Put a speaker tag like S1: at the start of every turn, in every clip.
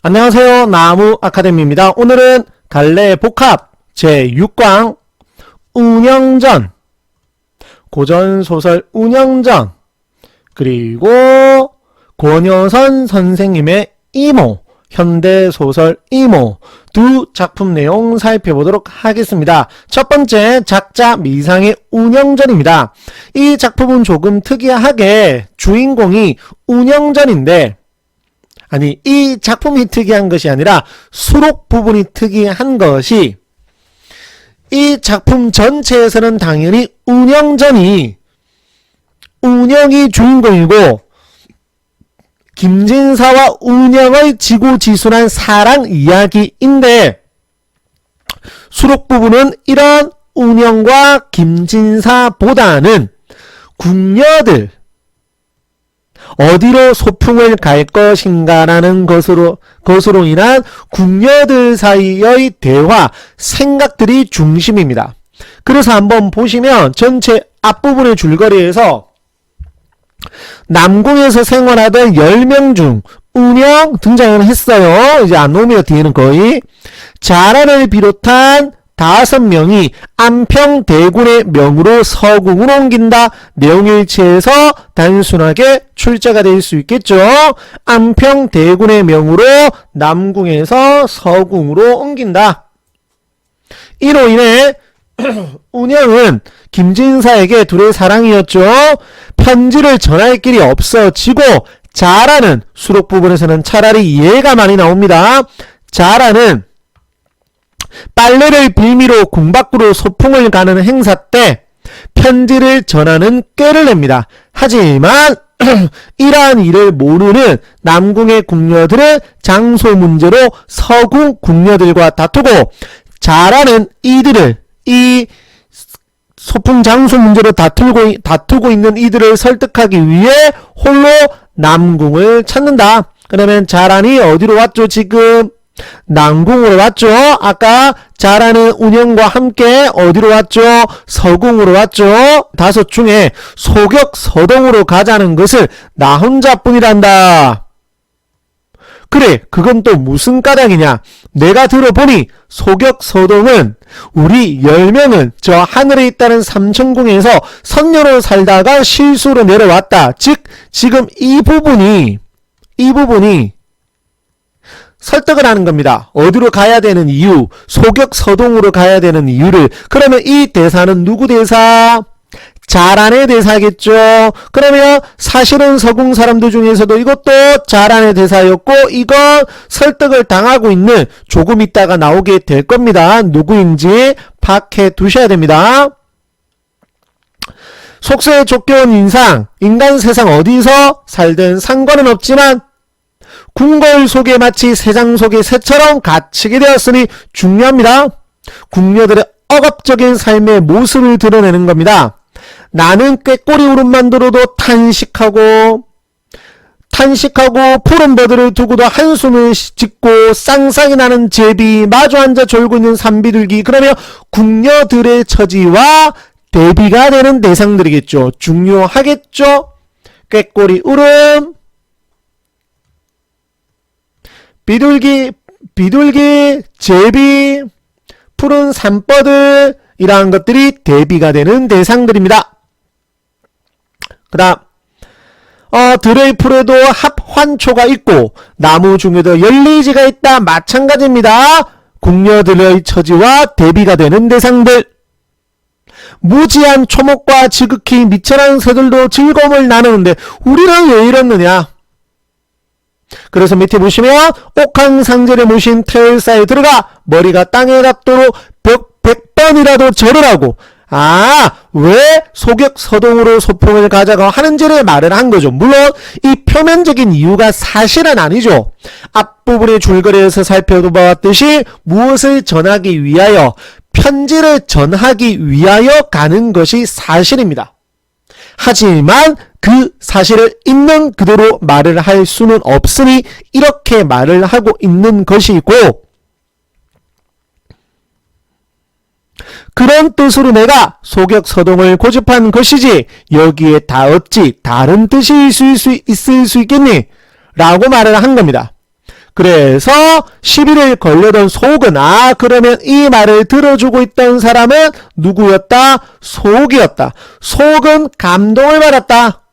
S1: 안녕하세요. 나무 아카데미입니다. 오늘은 갈래 복합 제6강 운영전, 고전소설 운영전, 그리고 권여선 선생님의 이모, 현대소설 이모 두 작품 내용 살펴보도록 하겠습니다. 첫 번째 작자 미상의 운영전입니다. 이 작품은 조금 특이하게 주인공이 운영전인데, 아니, 이 작품이 특이한 것이 아니라 수록 부분이 특이한 것이, 이 작품 전체에서는 당연히 운영이 주인공이고 김진사와 운영의 지고지순한 사랑 이야기인데, 수록 부분은 이런 운영과 김진사보다는 궁녀들, 어디로 소풍을 갈 것인가라는 것으로 인한 궁녀들 사이의 대화, 생각들이 중심입니다. 그래서 한번 보시면 전체 앞부분의 줄거리에서 남궁에서 생활하던 10명 중 운영 등장을 했어요. 이제 안 나옵니다. 뒤에는 거의. 자란을 비롯한 5명이 안평대군의 명으로 서궁으로 옮긴다. 내용일치에서 단순하게 출제가 될 수 있겠죠. 안평대군의 명으로 남궁에서 서궁으로 옮긴다. 이로 인해 운영은 김진사에게 둘의 사랑이었죠. 편지를 전할 길이 없어지고, 자라는 수록 부분에서는 차라리 이해가 많이 나옵니다. 자라는 빨래를 빌미로 궁 밖으로 소풍을 가는 행사 때 편지를 전하는 꾀를 냅니다. 하지만 이러한 일을 모르는 남궁의 궁녀들은 장소 문제로 서궁 궁녀들과 다투고, 자라는 이 소풍 장소 문제로 다투고 있는 이들을 설득하기 위해 홀로 남궁을 찾는다. 그러면 자란이 어디로 왔죠? 지금 남궁으로 왔죠. 아까 자라는 운영과 함께 어디로 왔죠? 서궁으로 왔죠. 5 중에 소격서동으로 가자는 것을 나 혼자뿐이란다. 그래, 그건 또 무슨 까닭이냐? 내가 들어보니 소격서동은 우리 10명은 저 하늘에 있다는 삼천궁에서 선녀로 살다가 실수로 내려왔다. 즉 지금 이 부분이 설득을 하는 겁니다. 어디로 가야 되는 이유, 소격서동으로 가야 되는 이유를. 그러면 이 대사는 누구 대사? 자란의 대사겠죠. 그러면 사실은 서궁 사람들 중에서도 이것도 자란의 대사였고, 이건 설득을 당하고 있는, 조금 있다가 나오게 될 겁니다. 누구인지 파악해 두셔야 됩니다. 속세에 쫓겨온 인간 세상 어디서 살든 상관은 없지만 궁궐 속에 마치 새장 속의 새처럼 갇히게 되었으니 중요합니다. 궁녀들의 억압적인 삶의 모습을 드러내는 겁니다. 나는 꾀꼬리 울음만 들어도 탄식하고 푸른 버들을 두고도 한숨을 짓고 쌍쌍이 나는 제비, 마주 앉아 졸고 있는 산비둘기. 그러면 궁녀들의 처지와 대비가 되는 대상들이겠죠. 중요하겠죠. 꾀꼬리 울음, 비둘기, 제비, 푸른 산버들, 이러한 것들이 대비가 되는 대상들입니다. 그 다음 들의 풀에도 합환초가 있고 나무 중에도 열리지가 있다. 마찬가지입니다. 궁녀들의 처지와 대비가 되는 대상들. 무지한 초목과 지극히 미천한 새들도 즐거움을 나누는데 우리는 왜 이렇느냐? 그래서 밑에 보시면 옥황상제를 모신 태열사에 들어가 머리가 땅에 닿도록 100번이라도 절을 하고, 왜 소격서동으로 소풍을 가자고 하는지를 말을 한 거죠. 물론 이 표면적인 이유가 사실은 아니죠. 앞부분의 줄거리에서 살펴보았듯이 무엇을 전하기 위하여, 편지를 전하기 위하여 가는 것이 사실입니다. 하지만 그 사실을 있는 그대로 말을 할 수는 없으니 이렇게 말을 하고 있는 것이고, 그런 뜻으로 내가 소격서동을 고집한 것이지 여기에 다 어찌 다른 뜻이 있을 수 있겠니? 라고 말을 한 겁니다. 그래서 시비를 걸려던 속은 그러면 이 말을 들어주고 있던 사람은 누구였다? 속이었다. 속은 감동을 받았다.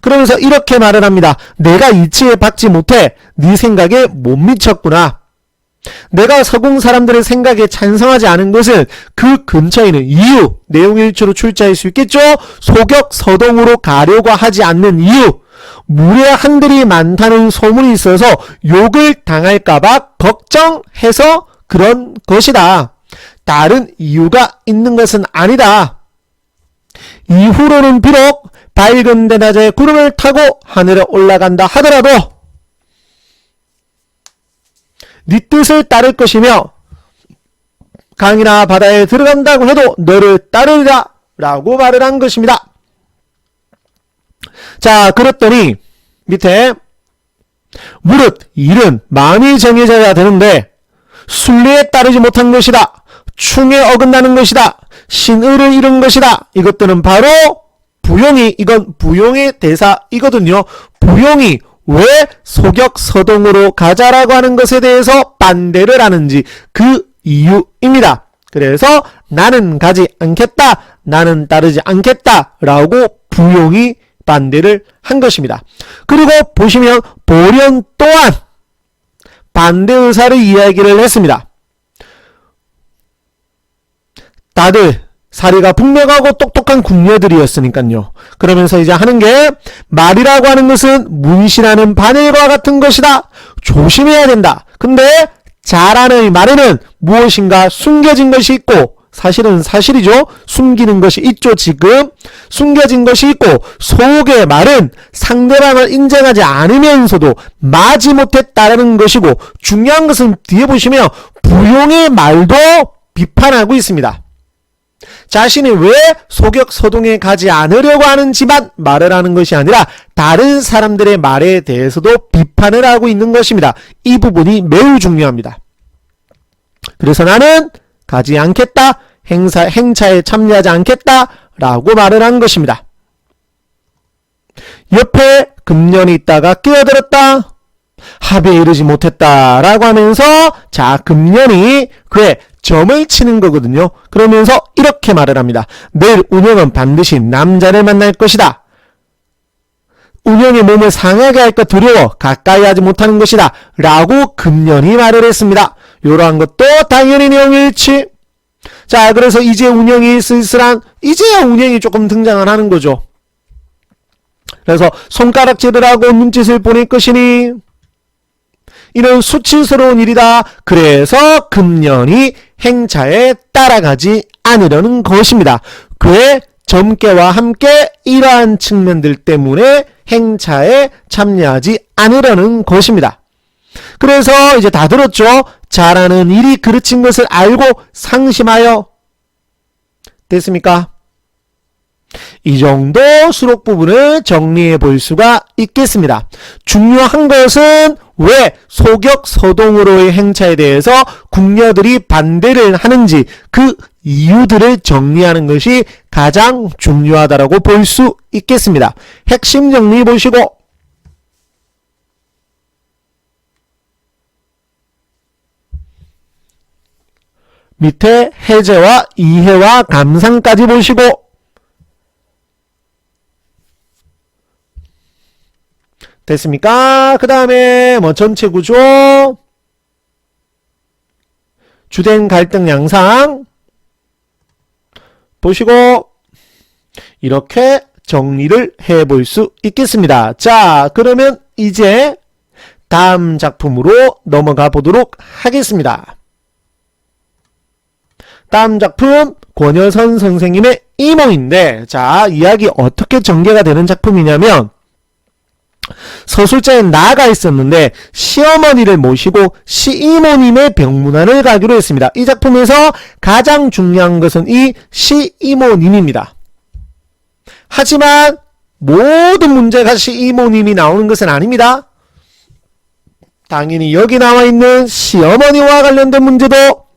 S1: 그러면서 이렇게 말을 합니다. 내가 이치에 박지 못해 네 생각에 못 미쳤구나. 내가 서궁 사람들의 생각에 찬성하지 않은 것은 그 근처에 있는 이유, 내용일치로 출제할 수 있겠죠? 소격서동으로 가려고 하지 않는 이유, 무례한들이 많다는 소문이 있어서 욕을 당할까봐 걱정해서 그런 것이다. 다른 이유가 있는 것은 아니다. 이후로는 비록 밝은 대낮에 구름을 타고 하늘에 올라간다 하더라도 네 뜻을 따를 것이며 강이나 바다에 들어간다고 해도 너를 따르리라 라고 말을 한 것입니다. 자, 그랬더니 밑에 무릇 일은 마음이 정해져야 되는데 순리에 따르지 못한 것이다. 충에 어긋나는 것이다. 신의를 잃은 것이다. 이것들은 바로 부용이, 이건 부용의 대사이거든요. 부용이 왜 소격서동으로 가자라고 하는 것에 대해서 반대를 하는지 그 이유입니다. 그래서 나는 가지 않겠다, 나는 따르지 않겠다 라고 부용이 반대를 한 것입니다. 그리고 보시면 보련 또한 반대 의사를 이야기를 했습니다. 다들 사리가 분명하고 똑똑한 궁녀들이었으니까요. 그러면서 이제 하는 게 말이라고 하는 것은 문신하는 바늘과 같은 것이다. 조심해야 된다. 근데 잘하는 말에는 무엇인가 숨겨진 것이 있고 사실은 사실이죠. 숨기는 것이 있죠. 지금 숨겨진 것이 있고 속의 말은 상대방을 인정하지 않으면서도 마지못했다라는 것이고 중요한 것은 뒤에 보시면 부용의 말도 비판하고 있습니다. 자신이 왜 소격서동에 가지 않으려고 하는지만 말을 하는 것이 아니라 다른 사람들의 말에 대해서도 비판을 하고 있는 것입니다. 이 부분이 매우 중요합니다. 그래서 나는 가지 않겠다, 행차에 참여하지 않겠다 라고 말을 한 것입니다. 옆에 금년이 있다가 끼어들었다, 합의에 이르지 못했다 라고 하면서 자, 금년이 그의 점을 치는 거거든요. 그러면서 이렇게 말을 합니다. 내일 운영은 반드시 남자를 만날 것이다. 운영의 몸을 상하게 할까 두려워 가까이 하지 못하는 것이다 라고 금년이 말을 했습니다. 이러한 것도 당연히 내용일치. 자, 그래서 이제 운영이 쓸쓸한, 이제야 운영이 조금 등장을 하는 거죠. 그래서 손가락질을 하고 눈짓을 보낼 것이니 이런 수치스러운 일이다. 그래서 금년이 행차에 따라가지 않으려는 것입니다. 그의 점괘와 함께 이러한 측면들 때문에 행차에 참여하지 않으려는 것입니다. 그래서 이제 다 들었죠. 잘하는 일이 그르친 것을 알고 상심하여 됐습니까? 이 정도 수록 부분을 정리해 볼 수가 있겠습니다. 중요한 것은 왜 소격서동으로의 행차에 대해서 궁녀들이 반대를 하는지 그 이유들을 정리하는 것이 가장 중요하다고 볼 수 있겠습니다. 핵심 정리 보시고 밑에 해제와 이해와 감상까지 보시고 됐습니까? 그 다음에 뭐 전체 구조, 주된 갈등 양상 보시고 이렇게 정리를 해볼 수 있겠습니다. 자, 그러면 이제 다음 작품으로 넘어가 보도록 하겠습니다. 다음 작품 권여선 선생님의 이몽인데, 자, 이야기 어떻게 전개가 되는 작품이냐면 서술자에 나가 있었는데 시어머니를 모시고 시이모님의 병문안을 가기로 했습니다. 이 작품에서 가장 중요한 것은 이 시이모님입니다. 하지만 모든 문제가 시이모님이 나오는 것은 아닙니다. 당연히 여기 나와 있는 시어머니와 관련된 문제도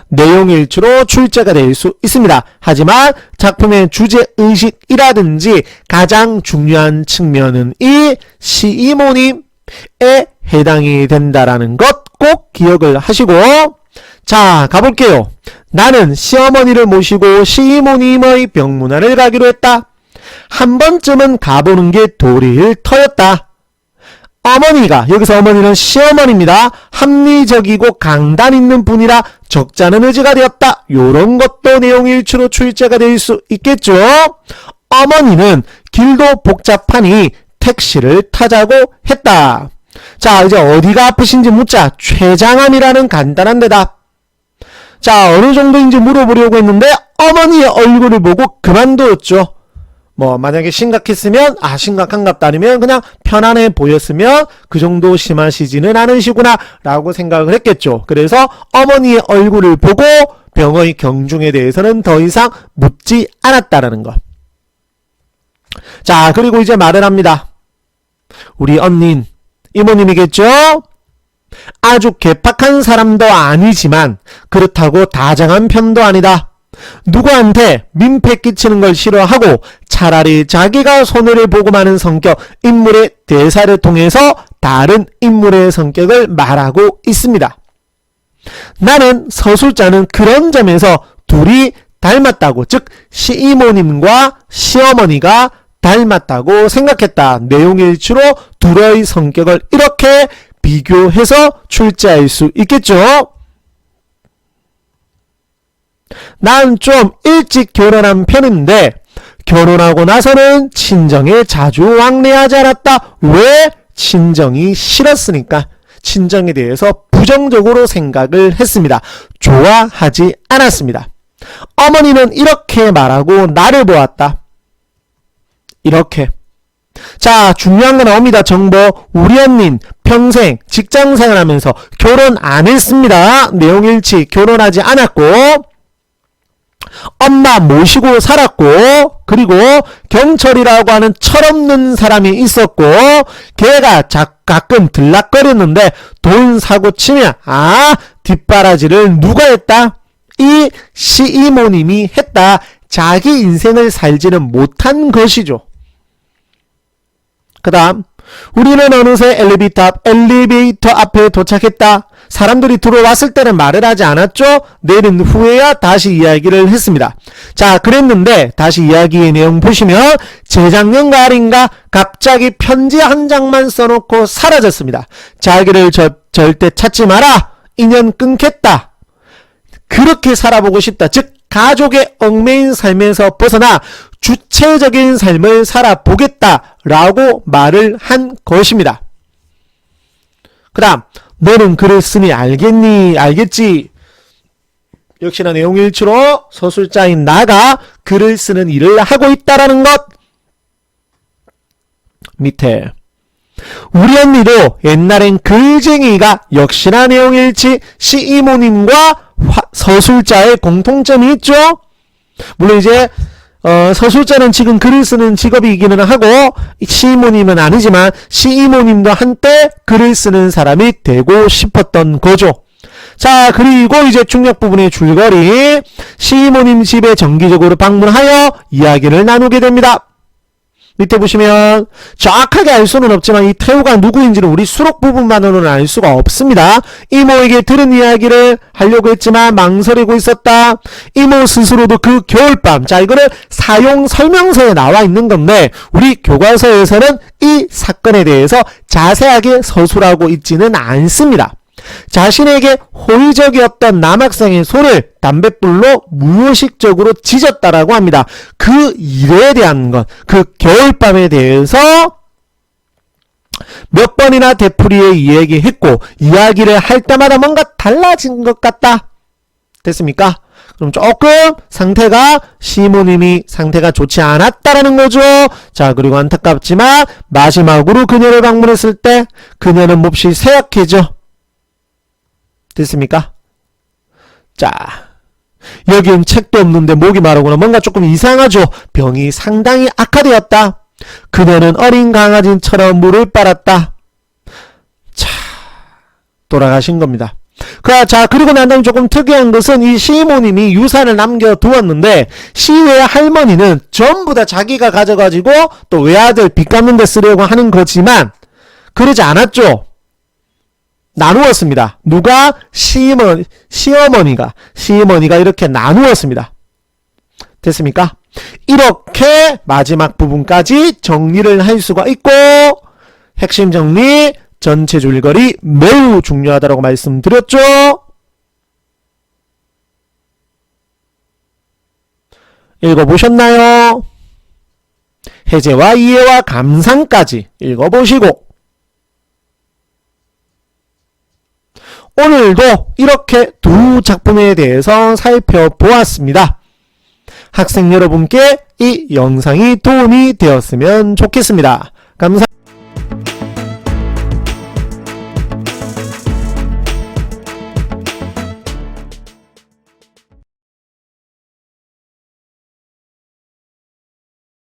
S1: 내용일치로 출제가 될 수 있습니다. 하지만 작품의 주제의식이라든지 가장 중요한 측면은 이 시이모님 해당이 된다라는 것 꼭 기억을 하시고, 자, 가볼게요. 나는 시어머니를 모시고 시모님의 병문안을 가기로 했다. 한 번쯤은 가보는 게 도리일 터였다. 어머니가, 여기서 어머니는 시어머니입니다. 합리적이고 강단 있는 분이라 적잖은 의지가 되었다. 요런 것도 내용일치로 출제가 될 수 있겠죠. 어머니는 길도 복잡하니 택시를 타자고 했다. 자, 이제 어디가 아프신지 묻자. 췌장암이라는 간단한 대답. 자, 어느 정도인지 물어보려고 했는데 어머니의 얼굴을 보고 그만두었죠. 뭐 만약에 심각했으면 심각한갑다, 아니면 그냥 편안해 보였으면 그 정도 심하시지는 않으시구나 라고 생각을 했겠죠. 그래서 어머니의 얼굴을 보고 병의 경중에 대해서는 더 이상 묻지 않았다라는 것. 자, 그리고 이제 말을 합니다. 우리 언닌, 이모님이겠죠? 아주 괴팍한 사람도 아니지만 그렇다고 다정한 편도 아니다. 누구한테 민폐 끼치는 걸 싫어하고 차라리 자기가 손해를 보고 마는 성격, 인물의 대사를 통해서 다른 인물의 성격을 말하고 있습니다. 나는 서술자는 그런 점에서 둘이 닮았다고, 즉 시이모님과 시어머니가 닮았다고 생각했다. 내용일치로 둘의 성격을 이렇게 비교해서 출제할 수 있겠죠. 난 좀 일찍 결혼한 편인데 결혼하고 나서는 친정에 자주 왕래하지 않았다. 왜? 친정이 싫었으니까. 친정에 대해서 부정적으로 생각을 했습니다. 좋아하지 않았습니다. 어머니는 이렇게 말하고 나를 보았다. 이렇게. 자, 중요한 거 나옵니다. 정보. 우리 언닌 평생 직장생활 하면서 결혼 안 했습니다. 내용일치. 결혼하지 않았고 엄마 모시고 살았고, 그리고 경철이라고 하는 철없는 사람이 있었고, 걔가 가끔 들락거렸는데 돈 사고 치면 뒷바라지를 누가 했다? 이 시이모님이 했다. 자기 인생을 살지는 못한 것이죠. 그 다음, 우리는 어느새 엘리베이터 앞에 도착했다. 사람들이 들어왔을 때는 말을 하지 않았죠. 내린 후에야 다시 이야기를 했습니다. 자, 그랬는데 다시 이야기의 내용 보시면 재작년 가을인가 갑자기 편지 한 장만 써놓고 사라졌습니다. 자기를 절대 찾지 마라. 인연 끊겠다. 그렇게 살아보고 싶다. 즉 가족의 얽매인 삶에서 벗어나 주체적인 삶을 살아보겠다라고 말을 한 것입니다. 그 다음, 너는 글을 쓰니 알겠니? 알겠지? 역시나 내용일치로 서술자인 나가 글을 쓰는 일을 하고 있다라는 것. 밑에 우리 언니도 옛날엔 글쟁이가 역시나 내용일치 시이모님과 서술자의 공통점이 있죠. 물론 이제 서술자는 지금 글을 쓰는 직업이기는 하고 시이모님은 아니지만 시이모님도 한때 글을 쓰는 사람이 되고 싶었던 거죠. 자, 그리고 이제 중력 부분의 줄거리. 시이모님 집에 정기적으로 방문하여 이야기를 나누게 됩니다. 밑에 보시면 정확하게 알 수는 없지만 이 태우가 누구인지는 우리 수록 부분만으로는 알 수가 없습니다. 이모에게 들은 이야기를 하려고 했지만 망설이고 있었다. 이모 스스로도 그 겨울밤, 자, 이거는 사용 설명서에 나와 있는 건데 우리 교과서에서는 이 사건에 대해서 자세하게 서술하고 있지는 않습니다. 자신에게 호의적이었던 남학생의 손을 담뱃불로 무의식적으로 찢었다라고 합니다. 그 일에 대한 것, 그 겨울밤에 대해서 몇 번이나 되풀이에 이야기했고 이야기를 할 때마다 뭔가 달라진 것 같다. 됐습니까? 그럼 조금 시모님이 상태가 좋지 않았다라는 거죠. 자, 그리고 안타깝지만 마지막으로 그녀를 방문했을 때 그녀는 몹시 쇠약해져. 됐습니까? 자, 여긴 책도 없는데 목이 마르구나. 뭔가 조금 이상하죠. 병이 상당히 악화되었다. 그녀는 어린 강아지처럼 물을 빨았다. 자, 돌아가신 겁니다. 자, 그리고 난 다음에 조금 특이한 것은 이 시모님이 유산을 남겨두었는데 시외 할머니는 전부 다 자기가 가져가지고 또 외아들 빚 갚는 데 쓰려고 하는 거지만 그러지 않았죠? 나누었습니다. 누가? 시어머니가 이렇게 나누었습니다. 됐습니까? 이렇게 마지막 부분까지 정리를 할 수가 있고, 핵심 정리, 전체 줄거리 매우 중요하다고 말씀드렸죠? 읽어보셨나요? 해제와 이해와 감상까지 읽어보시고, 오늘도 이렇게 두 작품에 대해서 살펴보았습니다. 학생 여러분께 이 영상이 도움이 되었으면 좋겠습니다. 감사합니다.